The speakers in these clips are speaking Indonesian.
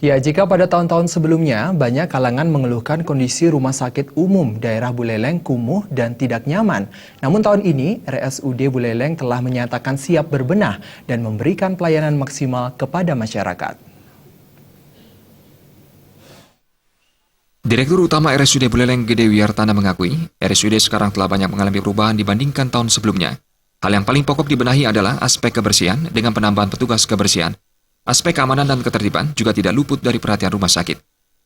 Ya, jika pada tahun-tahun sebelumnya banyak kalangan mengeluhkan kondisi rumah sakit umum daerah Buleleng kumuh dan tidak nyaman. Namun tahun ini, RSUD Buleleng telah menyatakan siap berbenah dan memberikan pelayanan maksimal kepada masyarakat. Direktur Utama RSUD Buleleng Gede Wiyartana mengakui, RSUD sekarang telah banyak mengalami perubahan dibandingkan tahun sebelumnya. Hal yang paling pokok dibenahi adalah aspek kebersihan dengan penambahan petugas kebersihan. Aspek keamanan dan ketertiban juga tidak luput dari perhatian rumah sakit.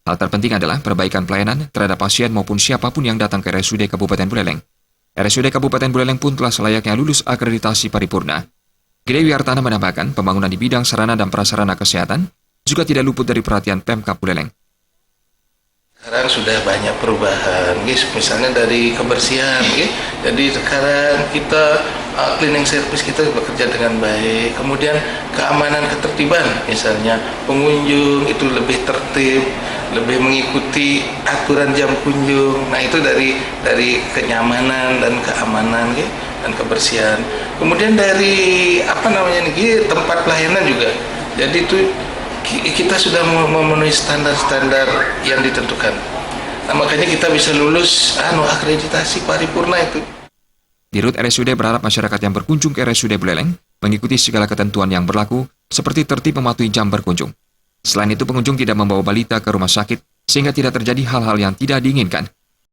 Hal terpenting adalah perbaikan pelayanan terhadap pasien maupun siapapun yang datang ke RSUD Kabupaten Buleleng. RSUD Kabupaten Buleleng pun telah selayaknya lulus akreditasi paripurna. Gede Wiyartana menambahkan pembangunan di bidang sarana dan prasarana kesehatan juga tidak luput dari perhatian Pemkab Buleleng. Sekarang sudah banyak perubahan, guys. Misalnya dari kebersihan, guys. Jadi sekarang kita cleaning service kita bekerja dengan baik. Kemudian keamanan ketertiban, misalnya pengunjung itu lebih tertib, lebih mengikuti aturan jam kunjung. Nah itu dari kenyamanan dan keamanan, guys, dan kebersihan. Kemudian dari tempat pelayanan juga. Jadi itu kita sudah memenuhi standar-standar yang ditentukan. Nah, makanya kita bisa lulus akreditasi paripurna itu. Dirut RSUD berharap masyarakat yang berkunjung ke RSUD Buleleng mengikuti segala ketentuan yang berlaku seperti tertib mematuhi jam berkunjung. Selain itu, pengunjung tidak membawa balita ke rumah sakit sehingga tidak terjadi hal-hal yang tidak diinginkan.